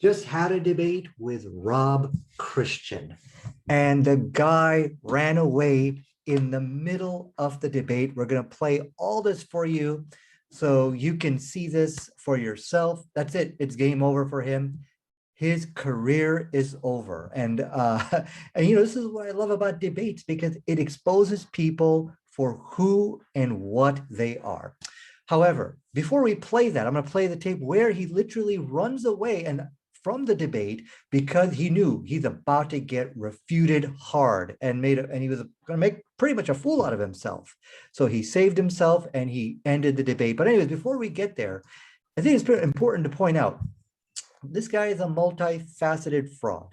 Just had a debate with Rob Christian, and the guy ran away in the middle of the debate. We're going to play all this for you so you can see this for yourself. That's it. It's game over for him. His career is over. And this is what I love about debates, because it exposes people for who and what they are. However, before we play that, I'm going to play the tape where he literally runs away and from the debate because he knew he's about to get refuted hard and he was going to make pretty much a fool out of himself. So he saved himself and he ended the debate. But anyways, before we get there, I think it's important to point out this guy is a multifaceted fraud.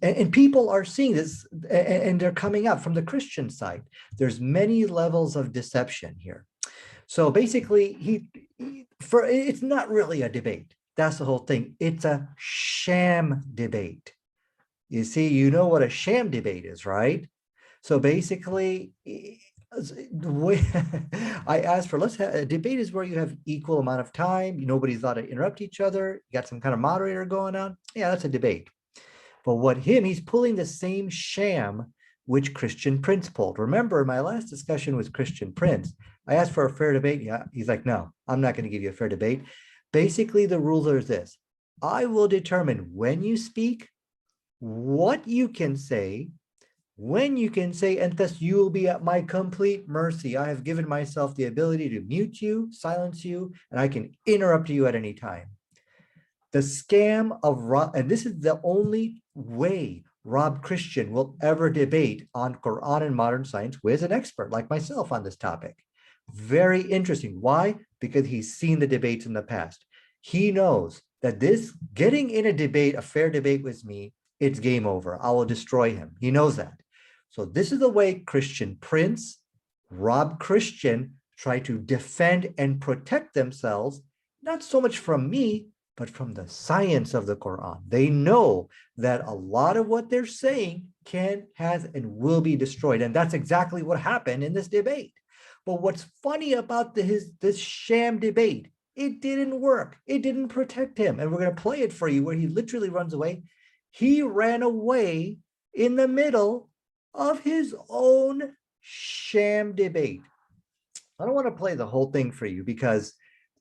And people are seeing this, and they're coming up from the Christian side. There's many levels of deception here. So basically, it's not really a debate. That's the whole thing. It's a sham debate. You see, you know what a sham debate is, right? So basically, the way I asked for, a debate is where you have equal amount of time. Nobody's allowed to interrupt each other. You got some kind of moderator going on. Yeah, that's a debate. But he's pulling the same sham which Christian Prince pulled. Remember, in my last discussion with Christian Prince, I asked for a fair debate. Yeah, he's like, no, I'm not going to give you a fair debate. Basically, the rules are this: I will determine when you speak, what you can say, when you can say, and thus you will be at my complete mercy. I have given myself the ability to mute you, silence you, and I can interrupt you at any time. The scam of Rob, and this is the only way Rob Christian will ever debate on Quran and modern science with an expert like myself on this topic. Very interesting. Why? Because he's seen the debates in the past. He knows that this getting in a debate, a fair debate with me, it's game over. I will destroy him. He knows that. So this is the way Christian Prince, Rob Christian try to defend and protect themselves, not so much from me, but from the science of the Quran. They know that a lot of what they're saying has, and will be destroyed. And that's exactly what happened in this debate. But what's funny about this sham debate, it didn't work. It didn't protect him. And we're going to play it for you where he literally runs away. He ran away in the middle of his own sham debate. I don't want to play the whole thing for you because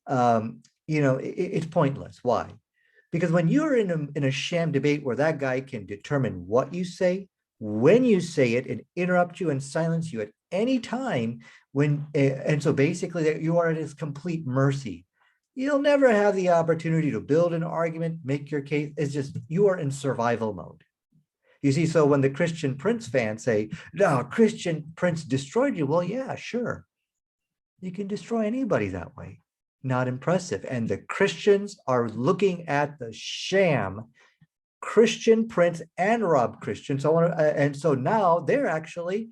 it's pointless. Why? Because when you're in a sham debate where that guy can determine what you say, when you say it, and interrupt you and silence you at any time, and so basically you are at his complete mercy. You'll never have the opportunity to build an argument, make your case. It's just you are in survival mode. You see, so when the Christian Prince fans say, no, Christian Prince destroyed you. Well, yeah, sure. You can destroy anybody that way. Not impressive. And the Christians are looking at the sham Christian Prince and Rob Christian. So now they're actually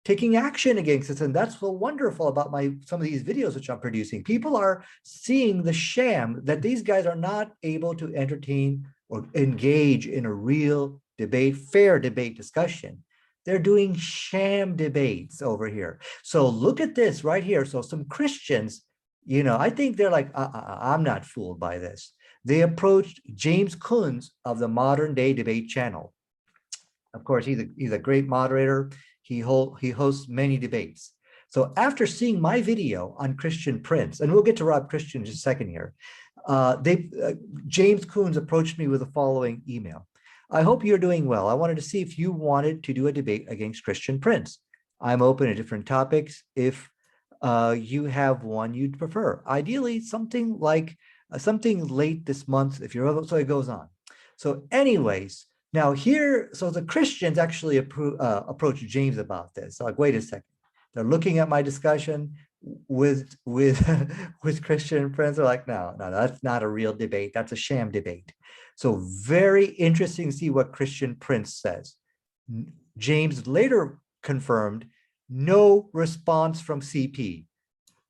taking action against this. And that's so wonderful about some of these videos which I'm producing. People are seeing the sham, that these guys are not able to entertain or engage in a real debate, fair debate discussion. They're doing sham debates over here. So look at this right here. So some Christians, I think they're like, I'm not fooled by this. They approached James Coons of the Modern Day Debate channel. Of course, he's a great moderator. He hosts many debates. So after seeing my video on Christian Prince, and we'll get to Rob Christian in just a second here, James Coons approached me with the following email. I hope you're doing well. I wanted to see if you wanted to do a debate against Christian Prince. I'm open to different topics if you have one you'd prefer. Ideally, something like something late this month, if you're able, so it goes on. So anyways, now here, so the Christians actually approached James about this. So like, wait a second. They're looking at my discussion with Christian Prince. They're like, no, that's not a real debate. That's a sham debate. So very interesting to see what Christian Prince says. James later confirmed no response from CP.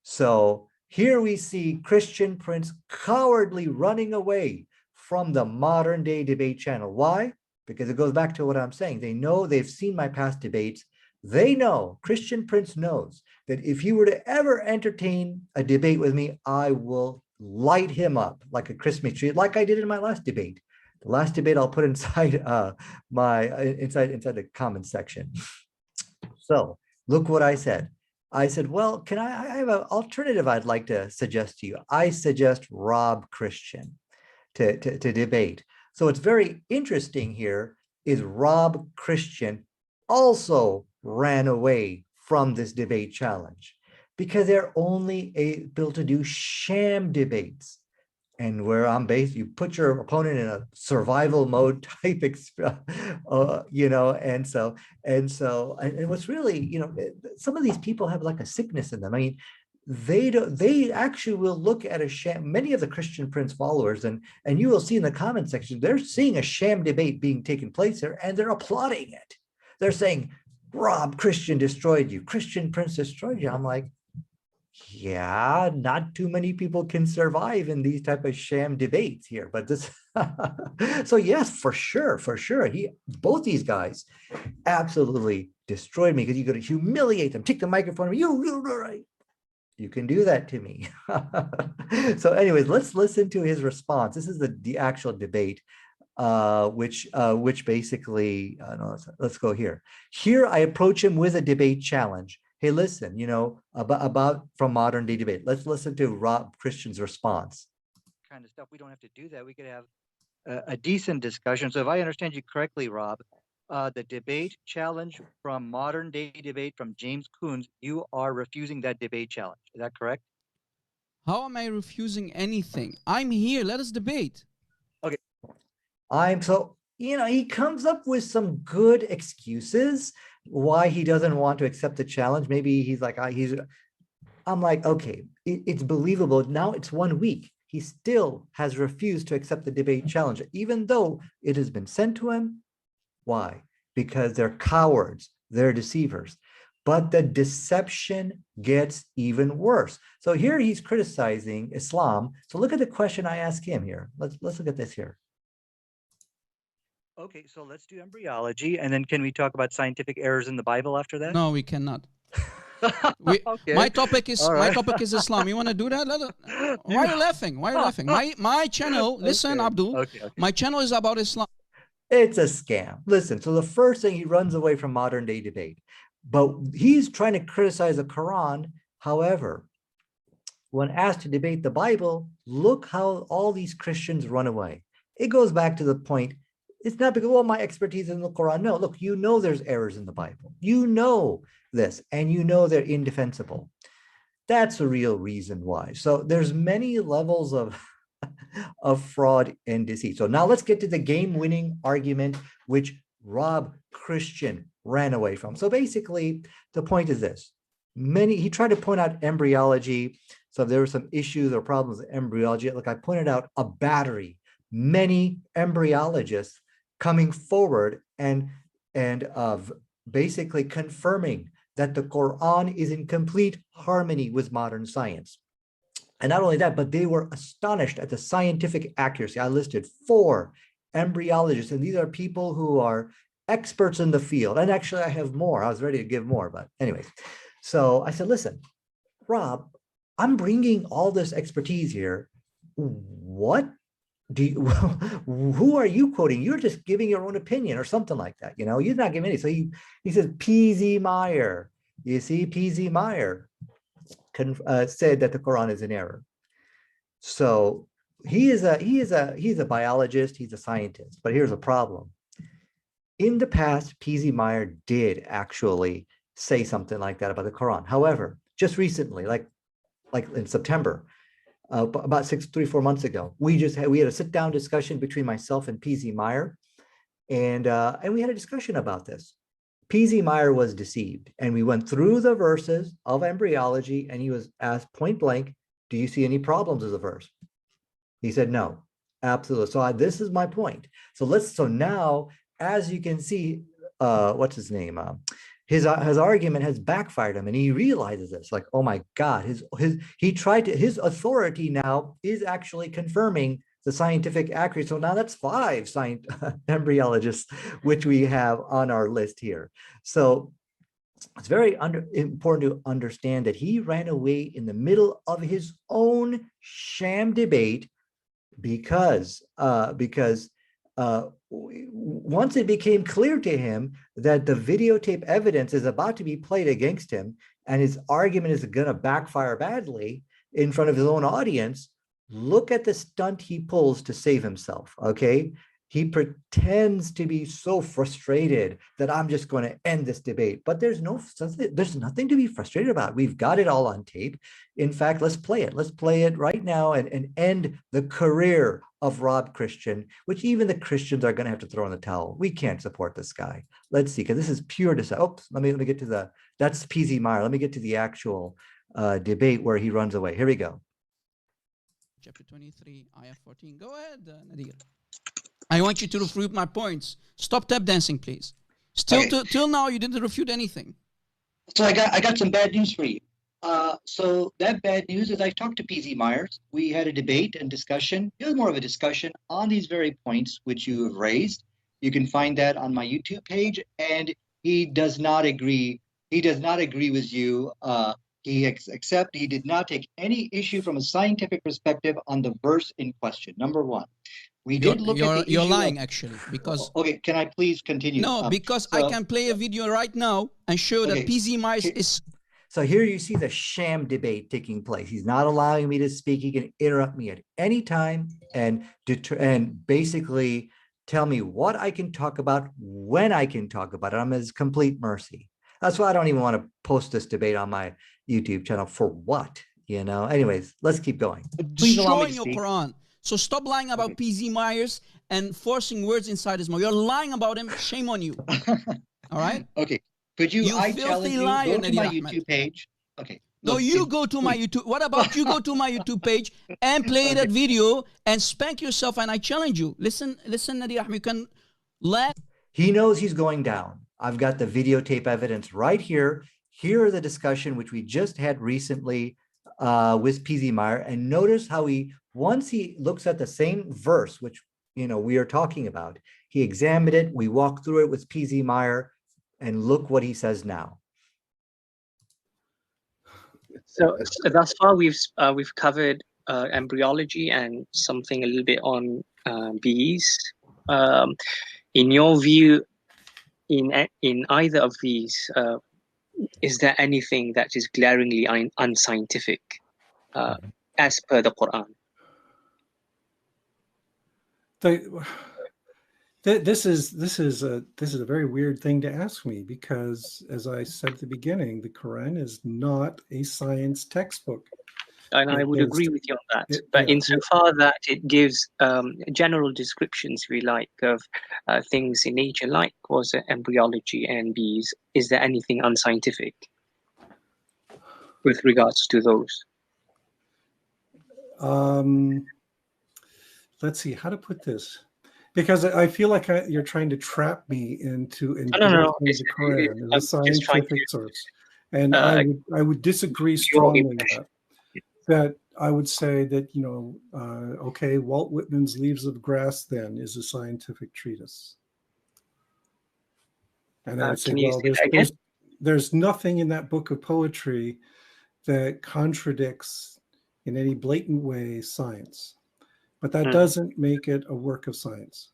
So here we see Christian Prince cowardly running away from the Modern Day Debate channel. Why? Because it goes back to what I'm saying. They know, they've seen my past debates. They know, Christian Prince knows that if he were to ever entertain a debate with me, I will light him up like a Christmas tree, like I did in my last debate. The last debate I'll put inside inside the comment section. So look what I said. I said, well, I have an alternative I'd like to suggest to you. I suggest Rob Christian to debate. So it's very interesting here is Rob Christian also ran away from this debate challenge because they're only able to do sham debates. And where I'm based, you put your opponent in a survival mode type, and what's really, some of these people have like a sickness in them. I mean, they actually will look at a sham. Many of the Christian Prince followers, and you will see in the comment section, they're seeing a sham debate being taken place there, and they're applauding it. They're saying, "Rob Christian destroyed you. Christian Prince destroyed you." I'm like, yeah, not too many people can survive in these type of sham debates here, but this so yes, for sure, both these guys absolutely destroyed me because you got to humiliate them, take the microphone, you can do that to me. So anyways, let's listen to his response. This is the actual debate, which basically no, let's go here. Here I approach him with a debate challenge. Hey, listen, about from modern day debate. Let's listen to Rob Christian's response. Kind of stuff. We don't have to do that. We could have a decent discussion. So if I understand you correctly, Rob, the debate challenge from modern day debate from James Coons, you are refusing that debate challenge. Is that correct? How am I refusing anything? I'm here. Let us debate. Okay. He comes up with some good excuses why he doesn't want to accept the challenge. Maybe he's like, I'm like, okay, it's believable. Now it's 1 week. He still has refused to accept the debate challenge, even though it has been sent to him. Why? Because they're cowards, they're deceivers. But the deception gets even worse. So here he's criticizing Islam. So look at the question I asked him here. Let's look at this here. Okay, so let's do embryology, and then can we talk about scientific errors in the Bible after that? No, we cannot. Okay. My topic is All right. my topic is Islam. You want to do that? Why are you laughing? Why are you laughing? My channel. Listen, Okay. Abdul. Okay. My channel is about Islam. It's a scam. Listen, so the first thing, he runs away from modern day debate, but he's trying to criticize the Quran. However, when asked to debate the Bible, look how all these Christians run away. It goes back to the point. It's not because, well, my expertise in the Quran. No, look, there's errors in the Bible. You know this, and they're indefensible. That's a real reason why. So there's many levels of fraud and deceit. So now let's get to the game-winning argument, which Rob Christian ran away from. So basically, the point is this. He tried to point out embryology. So there were some issues or problems with embryology. Like I pointed out a battery, many embryologists coming forward and basically confirming that the Quran is in complete harmony with modern science. And not only that, but they were astonished at the scientific accuracy. I listed 4 embryologists, and these are people who are experts in the field. And actually, I have more. I was ready to give more, but anyways. So I said, listen, Rob, I'm bringing all this expertise here. What who are you quoting? You're just giving your own opinion or something like that. You're not giving any. So he says, P.Z. Meyer. You see, P.Z. Meyer said that the Quran is in error. So he's a biologist, he's a scientist, but here's a problem. In the past, P.Z. Meyer did actually say something like that about the Quran. However, just recently, like in September, about 3-4 months ago, we had a sit-down discussion between myself and P.Z. Meyer, and we had a discussion about this. P.Z. Meyer was deceived, and we went through the verses of embryology, and he was asked point blank, do you see any problems with the verse? He said, no, absolutely. So this is my point. So now, as you can see, what's his name? His argument has backfired him, and he realizes this. Like, oh my God, his authority now is actually confirming the scientific accuracy. So now that's 5 embryologists, which we have on our list here. So it's very important to understand that he ran away in the middle of his own sham debate because once it became clear to him that the videotape evidence is about to be played against him and his argument is going to backfire badly in front of his own audience, look at the stunt he pulls to save himself, okay? He pretends to be so frustrated that I'm just going to end this debate, but there's nothing to be frustrated about. We've got it all on tape. In fact, let's play it. Let's play it right now and end the career of Rob Christian, which even the Christians are going to have to throw in the towel. We can't support this guy. Let's see, because this is pure deception. Oops, let me get to that's PZ Meyer. Let me get to the actual debate where he runs away. Here we go. Chapter 23, ayah 14. Go ahead, Nadir. I want you to refute my points. Stop tap dancing, please. Still, Okay. till now, you didn't refute anything. So I got some bad news for you. So that bad news is I talked to PZ Myers. We had a debate and discussion. It was more of a discussion on these very points which you have raised. You can find that on my YouTube page, and he does not agree. He does not agree with you. He did not take any issue from a scientific perspective on the verse in question. Number one, we did look at the You're issue lying, of, actually, because okay, can I please continue? no, because I can play a video right now and show that Okay. PZ Myers is. So here you see the sham debate taking place. He's not allowing me to speak. He can interrupt me at any time and basically tell me what I can talk about, when I can talk about it. I'm at his complete mercy. That's why I don't even want to post this debate on my YouTube channel. For what? You know. Anyways, let's keep going. Please allow me to Destroying your speak. Quran. So stop lying about PZ Myers and forcing words inside his mouth. You're lying about him. Shame on you. All right? Okay. Could you, You I filthy challenge you, liar, go to my Nadir Ahmed. YouTube page. Okay. No, look, you go to my please. YouTube. What about you go to my YouTube page and play that video and spank yourself, and I challenge you. Listen, Nadir Ahmed, you can laugh. He knows he's going down. I've got the videotape evidence right here. Here are the discussion which we just had recently with PZ Meyer. And notice how once he looks at the same verse, which we are talking about, he examined it. We walked through it with PZ Meyer, and look what he says now. So thus far we've covered embryology and something a little bit on bees. In your view, in either of these, is there anything that is glaringly unscientific as per the Quran? This is a very weird thing to ask me, because as I said at the beginning, the Quran is not a science textbook. And I would agree with you on that. But insofar that it gives general descriptions, if we like, of things in nature, like was it embryology and bees, is there anything unscientific with regards to those? Let's see how to put this, because I feel like you're trying to trap me into No. the Quran as a scientific source, and I would disagree strongly with that. That I would say that okay, Walt Whitman's Leaves of Grass then is a scientific treatise, and I would say, well, there's nothing in that book of poetry that contradicts in any blatant way science, but that doesn't make it a work of science.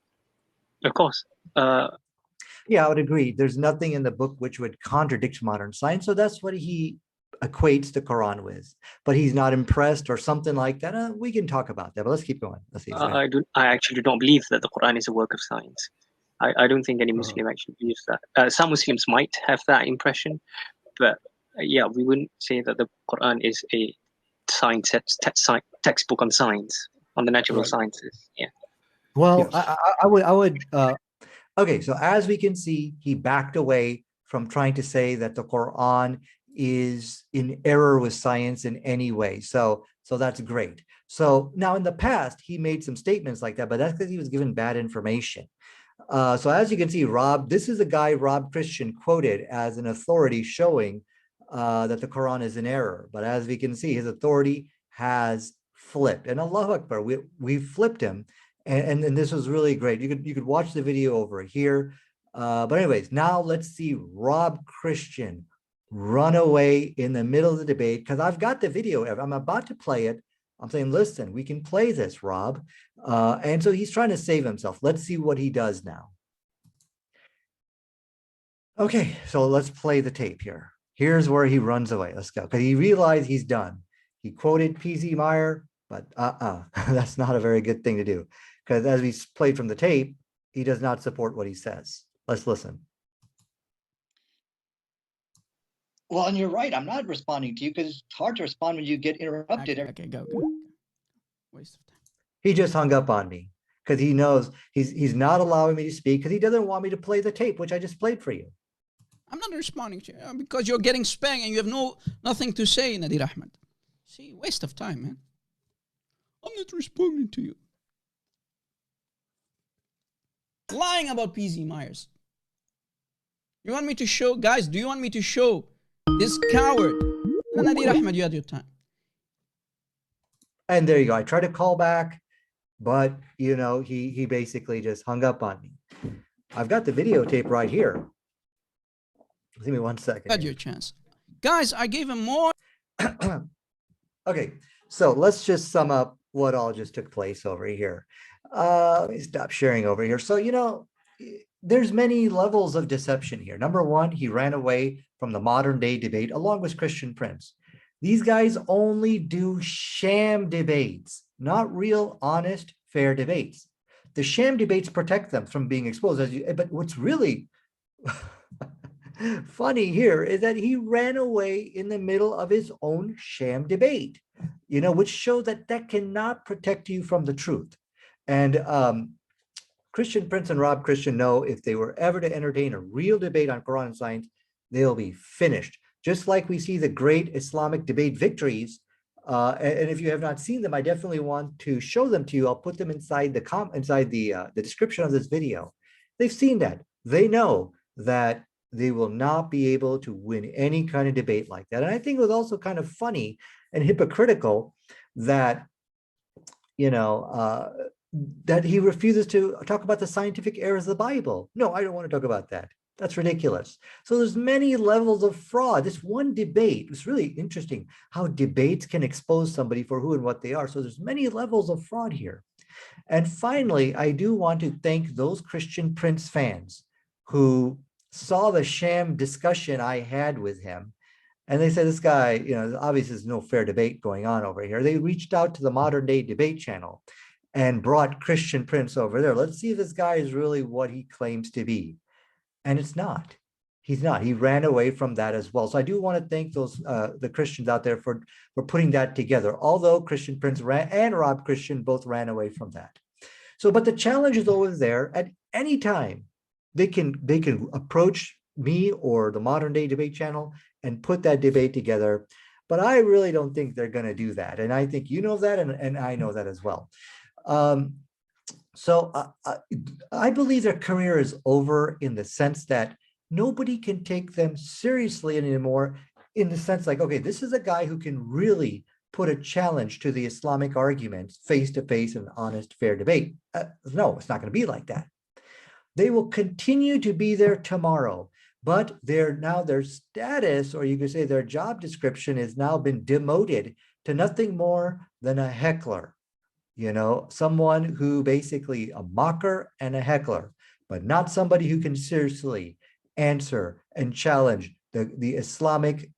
Of course. Yeah, I would agree. There's nothing in the book which would contradict modern science, so that's what he equates the Quran with. But he's not impressed or something like that. We can talk about that, but let's keep going. Let's see. I actually do not believe that the Quran is a work of science. I don't think any Muslim actually believes that. Some Muslims might have that impression, but yeah, we wouldn't say that the Quran is a science textbook on science, on the natural sciences. Yeah. Well, yes. I would. Okay, so as we can see, he backed away from trying to say that the Quran is in error with science in any way. So that's great. So now in the past, he made some statements like that, but that's because he was given bad information. So as you can see, this is a guy Rob Christian quoted as an authority showing that the Quran is in error. But as we can see, his authority has flipped. And Allahu Akbar, we flipped him. And this was really great. You could watch the video over here. But anyways, now let's see Rob Christian run away in the middle of the debate, because I've got the video. I'm about to play it. I'm saying, listen, we can play this, Rob. And so he's trying to save himself. Let's see what he does now. Okay, so let's play the tape here. Here's where he runs away. Let's go. Because he realized he's done. He quoted P.Z. Meyer, but that's not a very good thing to do. Because as we played from the tape, he does not support what he says. Let's listen. Well, and you're right. I'm not responding to you because it's hard to respond when you get interrupted. Okay, go. Waste of time. He just hung up on me because he knows he's not allowing me to speak because he doesn't want me to play the tape, which I just played for you. I'm not responding to you because you're getting spanked and you have nothing to say, Nadir Ahmed. See, waste of time, man. I'm not responding to you. Lying about PZ Myers. You want me to show, guys, do you want me to show this coward? Nadir Ahmed, you had your time. And there you go. I tried to call back, but he basically just hung up on me. I've got the videotape right here. Give me 1 second. Had your chance. Guys, I gave him more. Okay, so let's just sum up what all just took place over here. Let me stop sharing over here. So, there's many levels of deception here. Number one, he ran away from the modern day debate along with Christian Prince. These guys only do sham debates, not real, honest, fair debates. The sham debates protect them from being exposed. But what's really funny here is that he ran away in the middle of his own sham debate, which shows that cannot protect you from the truth. And Christian Prince and Rob Christian know if they were ever to entertain a real debate on Quran and science, they'll be finished. Just like we see the great Islamic debate victories. And if you have not seen them, I definitely want to show them to you. I'll put them inside the description of this video. They've seen that. They know that they will not be able to win any kind of debate like that. And I think it was also kind of funny and hypocritical that, that he refuses to talk about the scientific errors of the Bible. No, I don't want to talk about that. That's ridiculous. So there's many levels of fraud. This one debate was really interesting, how debates can expose somebody for who and what they are. So there's many levels of fraud here. And finally, I do want to thank those Christian Prince fans who saw the sham discussion I had with him. And they said, this guy, obviously there's no fair debate going on over here. They reached out to the Modern Day Debate channel and brought Christian Prince over there. Let's see if this guy is really what he claims to be. And it's not. He's not. He ran away from that as well. So I do want to thank those the Christians out there for putting that together. Although Christian Prince and Rob Christian both ran away from that. So, but the challenge is always there. At any time, they can approach me or the Modern Day Debate channel and put that debate together. But I really don't think they're going to do that. And I think you know that, and I know that as well. So I believe their career is over in the sense that nobody can take them seriously anymore, in the sense like, okay, this is a guy who can really put a challenge to the Islamic arguments face to face in honest, fair debate. No, it's not going to be like that. They will continue to be there tomorrow, but their status, or you could say their job description, has now been demoted to nothing more than a heckler. Someone who basically a mocker and a heckler, but not somebody who can seriously answer and challenge the Islamic